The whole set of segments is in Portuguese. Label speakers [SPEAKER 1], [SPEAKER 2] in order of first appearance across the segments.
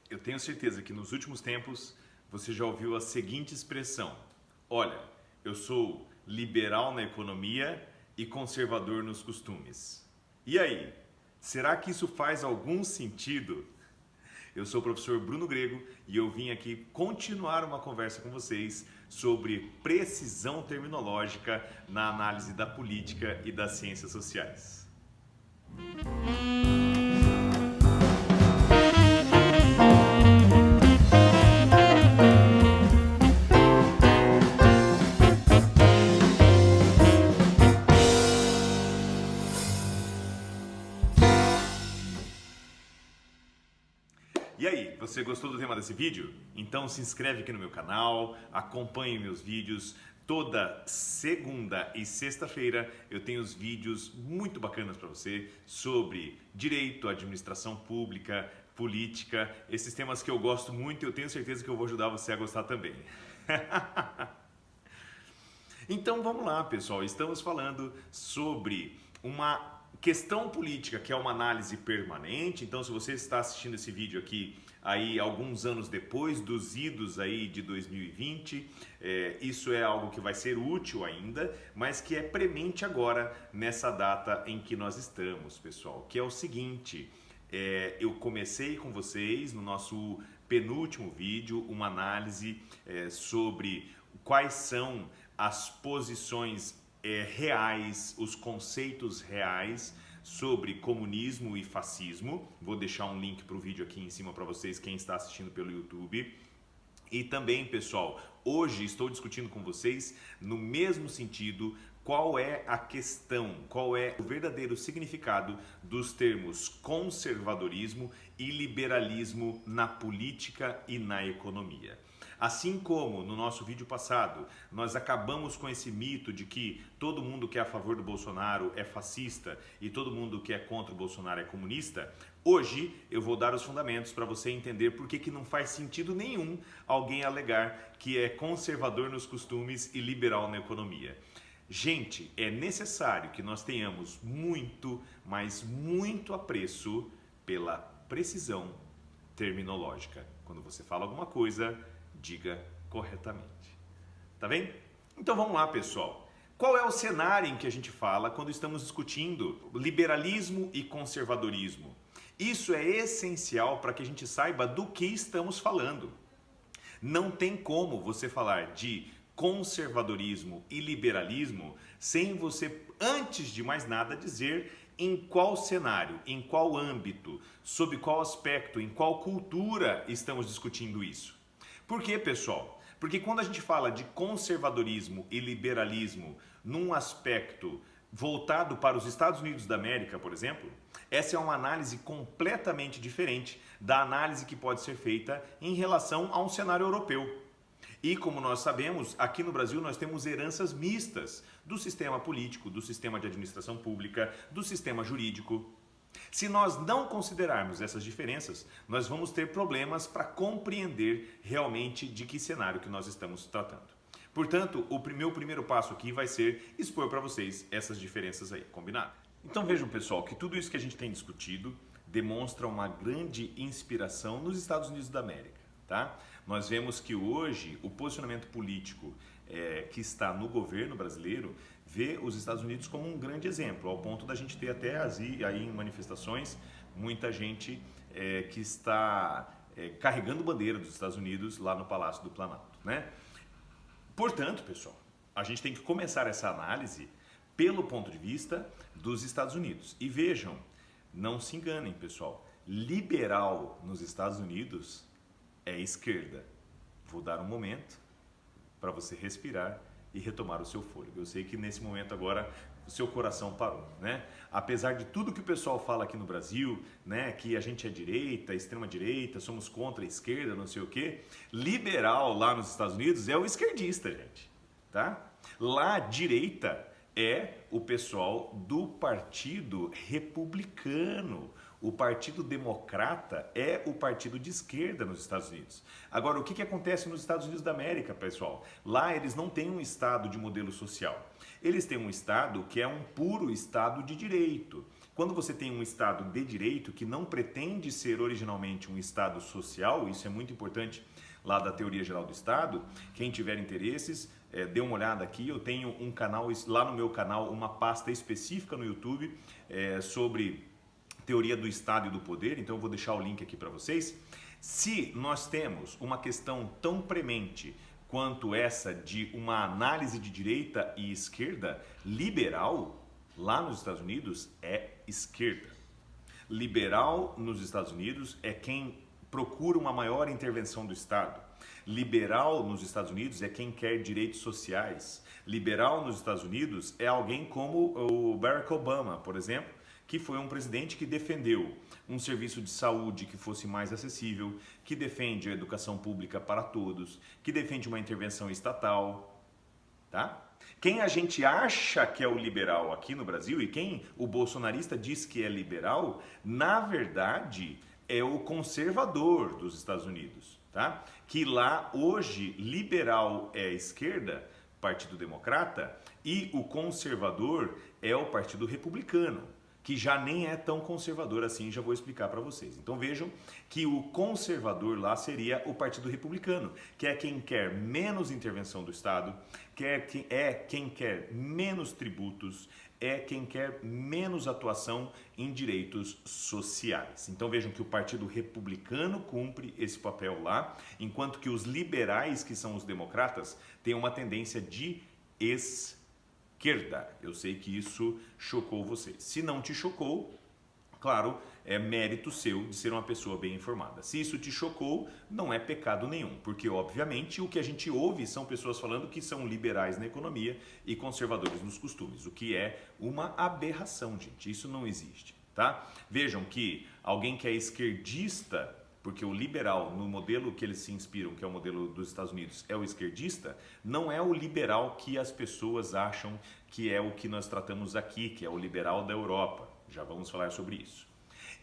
[SPEAKER 1] Eu tenho certeza que nos últimos tempos você já ouviu a seguinte expressão: olha, eu sou liberal na economia e conservador nos costumes. E aí, será que isso faz algum sentido? Eu sou o professor Bruno Grego e eu vim aqui continuar uma conversa com vocês sobre precisão terminológica na análise da política e das ciências sociais. E aí, você gostou do tema desse vídeo? Então se inscreve aqui no meu canal, acompanhe meus vídeos. Toda segunda e sexta-feira eu tenho os vídeos muito bacanas para você sobre direito, administração pública, política, esses temas que eu gosto muito e eu tenho certeza que eu vou ajudar você a gostar também. Então vamos lá, pessoal, estamos falando sobre uma questão política, que é uma análise permanente. Então, se você está assistindo esse vídeo aqui aí alguns anos depois dos idos aí de 2020, isso é algo que vai ser útil ainda, mas que é premente agora nessa data em que nós estamos, pessoal, que é o seguinte: eu comecei com vocês no nosso penúltimo vídeo uma análise sobre quais são as posições reais, os conceitos reais sobre comunismo e fascismo. Vou deixar um link para o vídeo aqui em cima para vocês, quem está assistindo pelo YouTube. E também, pessoal, hoje estou discutindo com vocês no mesmo sentido qual é a questão, qual é o verdadeiro significado dos termos conservadorismo e liberalismo na política e na economia. Assim como no nosso vídeo passado, nós acabamos com esse mito de que todo mundo que é a favor do Bolsonaro é fascista e todo mundo que é contra o Bolsonaro é comunista, hoje eu vou dar os fundamentos para você entender por que não faz sentido nenhum alguém alegar que é conservador nos costumes e liberal na economia. Gente, é necessário que nós tenhamos muito, mas muito apreço pela precisão terminológica. Quando você fala alguma coisa, diga corretamente. Tá bem? Então vamos lá, pessoal. Qual é o cenário em que a gente fala quando estamos discutindo liberalismo e conservadorismo? Isso é essencial para que a gente saiba do que estamos falando. Não tem como você falar de conservadorismo e liberalismo sem você, antes de mais nada, dizer em qual cenário, em qual âmbito, sob qual aspecto, em qual cultura estamos discutindo isso. Por quê, pessoal? Porque quando a gente fala de conservadorismo e liberalismo num aspecto voltado para os Estados Unidos da América, por exemplo, essa é uma análise completamente diferente da análise que pode ser feita em relação a um cenário europeu. E como nós sabemos, aqui no Brasil nós temos heranças mistas do sistema político, do sistema de administração pública, do sistema jurídico. Se nós não considerarmos essas diferenças, nós vamos ter problemas para compreender realmente de que cenário que nós estamos tratando. Portanto, o meu primeiro passo aqui vai ser expor para vocês essas diferenças aí, combinado? Então vejam, pessoal, que tudo isso que a gente tem discutido demonstra uma grande inspiração nos Estados Unidos da América, tá? Nós vemos que hoje o posicionamento político que está no governo brasileiro vê os Estados Unidos como um grande exemplo, ao ponto da gente ter até aí em manifestações muita gente que está carregando bandeira dos Estados Unidos lá no Palácio do Planalto, né? Portanto, pessoal, a gente tem que começar essa análise pelo ponto de vista dos Estados Unidos. E vejam, não se enganem, pessoal, liberal nos Estados Unidos é esquerda. Vou dar um momento para você respirar e retomar o seu fôlego. Eu sei que nesse momento agora o seu coração parou, né? Apesar de tudo que o pessoal fala aqui no Brasil, né, que a gente é direita, extrema direita, somos contra a esquerda, não sei o quê, liberal lá nos Estados Unidos é o esquerdista, gente, tá? Lá direita é o pessoal do Partido Republicano. O Partido Democrata é o partido de esquerda nos Estados Unidos. Agora, o que acontece nos Estados Unidos da América, pessoal? Lá eles não têm um Estado de modelo social. Eles têm um Estado que é um puro Estado de direito. Quando você tem um Estado de direito que não pretende ser originalmente um Estado social, isso é muito importante lá da Teoria Geral do Estado, quem tiver interesses, dê uma olhada aqui, eu tenho um canal, lá no meu canal, uma pasta específica no YouTube sobre Teoria do Estado e do Poder, então eu vou deixar o link aqui para vocês. Se nós temos uma questão tão premente quanto essa de uma análise de direita e esquerda, liberal, lá nos Estados Unidos, é esquerda. Liberal nos Estados Unidos é quem procura uma maior intervenção do Estado. Liberal nos Estados Unidos é quem quer direitos sociais. Liberal nos Estados Unidos é alguém como o Barack Obama, por exemplo, que foi um presidente que defendeu um serviço de saúde que fosse mais acessível, que defende a educação pública para todos, que defende uma intervenção estatal, tá? Quem a gente acha que é o liberal aqui no Brasil e quem o bolsonarista diz que é liberal, na verdade é o conservador dos Estados Unidos, tá? Que lá hoje liberal é a esquerda, Partido Democrata, e o conservador é o Partido Republicano, que já nem é tão conservador assim, já vou explicar para vocês. Então vejam que o conservador lá seria o Partido Republicano, que é quem quer menos intervenção do Estado, quem quer menos tributos, é quem quer menos atuação em direitos sociais. Então vejam que o Partido Republicano cumpre esse papel lá, enquanto que os liberais, que são os democratas, têm uma tendência de esquerda. Eu sei que isso chocou você. Se não te chocou, claro, é mérito seu de ser uma pessoa bem informada. Se isso te chocou, não é pecado nenhum, porque obviamente o que a gente ouve são pessoas falando que são liberais na economia e conservadores nos costumes, o que é uma aberração, gente. Isso não existe, tá? Vejam que alguém que é esquerdista, porque o liberal, no modelo que eles se inspiram, que é o modelo dos Estados Unidos, é o esquerdista, não é o liberal que as pessoas acham que é o que nós tratamos aqui, que é o liberal da Europa. Já vamos falar sobre isso.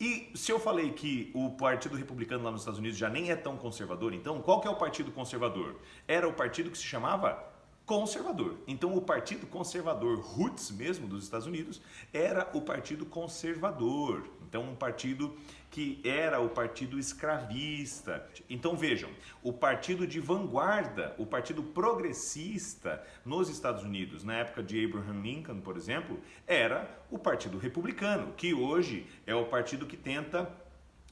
[SPEAKER 1] E se eu falei que o Partido Republicano lá nos Estados Unidos já nem é tão conservador, então qual que é o Partido Conservador? Era o partido que se chamava conservador. Então o Partido Conservador roots mesmo dos Estados Unidos era o Partido Conservador. Então um partido que era o partido escravista. Então vejam, o partido de vanguarda, o partido progressista nos Estados Unidos, na época de Abraham Lincoln, por exemplo, era o Partido Republicano, que hoje é o partido que tenta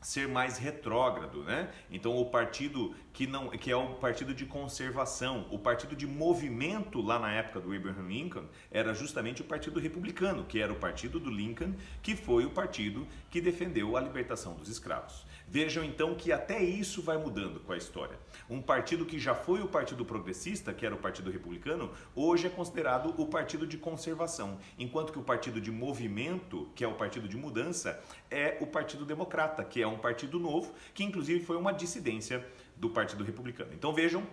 [SPEAKER 1] ser mais retrógrado, né? Então o partido que é o partido de conservação, o partido de movimento lá na época do Abraham Lincoln era justamente o Partido Republicano, que era o partido do Lincoln, que foi o partido que defendeu a libertação dos escravos. Vejam então que até isso vai mudando com a história. Um partido que já foi o Partido Progressista, que era o Partido Republicano, hoje é considerado o Partido de Conservação, enquanto que o Partido de Movimento, que é o Partido de Mudança, é o Partido Democrata, que é um partido novo, que inclusive foi uma dissidência do Partido Republicano. Então vejam,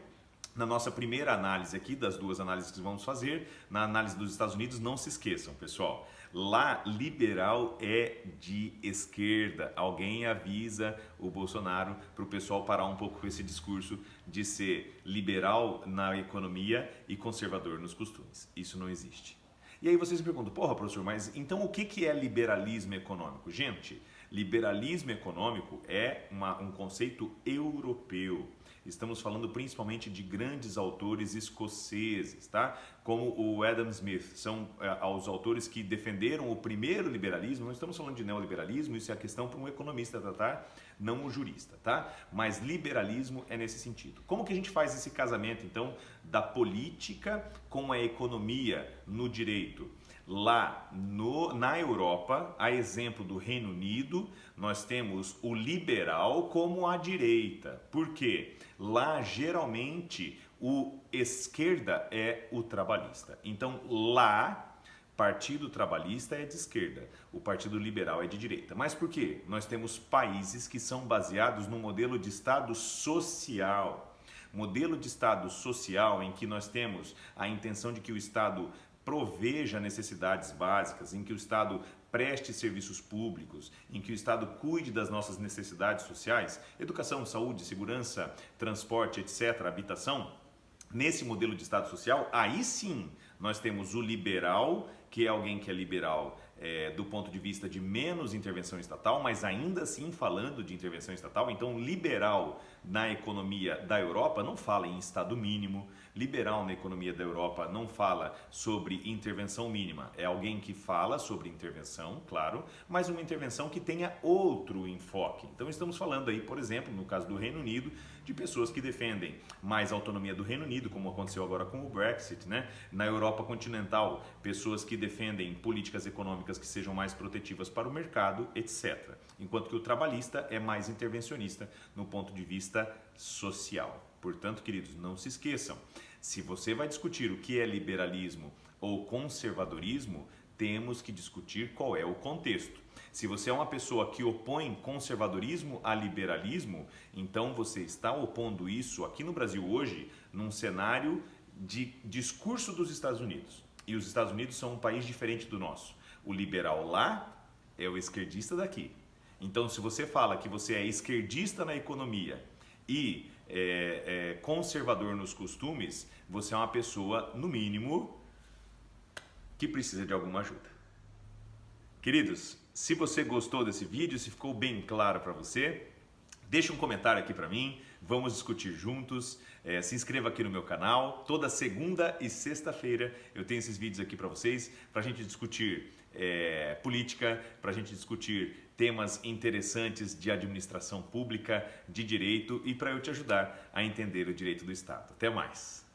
[SPEAKER 1] na nossa primeira análise aqui, das duas análises que vamos fazer, na análise dos Estados Unidos, não se esqueçam, pessoal, lá liberal é de esquerda. Alguém avisa o Bolsonaro para o pessoal parar um pouco com esse discurso de ser liberal na economia e conservador nos costumes. Isso não existe. E aí vocês me perguntam, porra, professor, mas então o que é liberalismo econômico? Gente, liberalismo econômico é um conceito europeu. Estamos falando principalmente de grandes autores escoceses, tá? Como o Adam Smith, são os autores que defenderam o primeiro liberalismo. Não estamos falando de neoliberalismo, isso é a questão para um economista tratar, não um jurista, tá? Mas liberalismo é nesse sentido. Como que a gente faz esse casamento, então, da política com a economia no direito? Lá na Europa, a exemplo do Reino Unido, nós temos o liberal como a direita. Por quê? Lá, geralmente, o esquerda é o trabalhista. Então, lá, Partido Trabalhista é de esquerda, o Partido Liberal é de direita. Mas por quê? Nós temos países que são baseados no modelo de Estado social. Modelo de Estado social em que nós temos a intenção de que o Estado proveja necessidades básicas, em que o Estado preste serviços públicos, em que o Estado cuide das nossas necessidades sociais, educação, saúde, segurança, transporte, etc., habitação. Nesse modelo de Estado social, aí sim nós temos o liberal, que é alguém que é liberal do ponto de vista de menos intervenção estatal, mas ainda assim falando de intervenção estatal. Então, liberal na economia da Europa não fala em Estado mínimo, liberal na economia da Europa não fala sobre intervenção mínima. É alguém que fala sobre intervenção, claro, mas uma intervenção que tenha outro enfoque. Então, estamos falando aí, por exemplo, no caso do Reino Unido, de pessoas que defendem mais autonomia do Reino Unido, como aconteceu agora com o Brexit, né? Na Europa continental, pessoas que defendem políticas econômicas que sejam mais protetivas para o mercado, etc. Enquanto que o trabalhista é mais intervencionista no ponto de vista social. Portanto, queridos, não se esqueçam, se você vai discutir o que é liberalismo ou conservadorismo, temos que discutir qual é o contexto. Se você é uma pessoa que opõe conservadorismo a liberalismo, então você está opondo isso aqui no Brasil hoje num cenário de discurso dos Estados Unidos. E os Estados Unidos são um país diferente do nosso. O liberal lá é o esquerdista daqui. Então, se você fala que você é esquerdista na economia e conservador nos costumes, você é uma pessoa, no mínimo, que precisa de alguma ajuda. Queridos, se você gostou desse vídeo, se ficou bem claro para você, deixa um comentário aqui para mim, vamos discutir juntos, se inscreva aqui no meu canal, toda segunda e sexta-feira eu tenho esses vídeos aqui para vocês, para a gente discutir política, para a gente discutir temas interessantes de administração pública, de direito e para eu te ajudar a entender o direito do Estado. Até mais!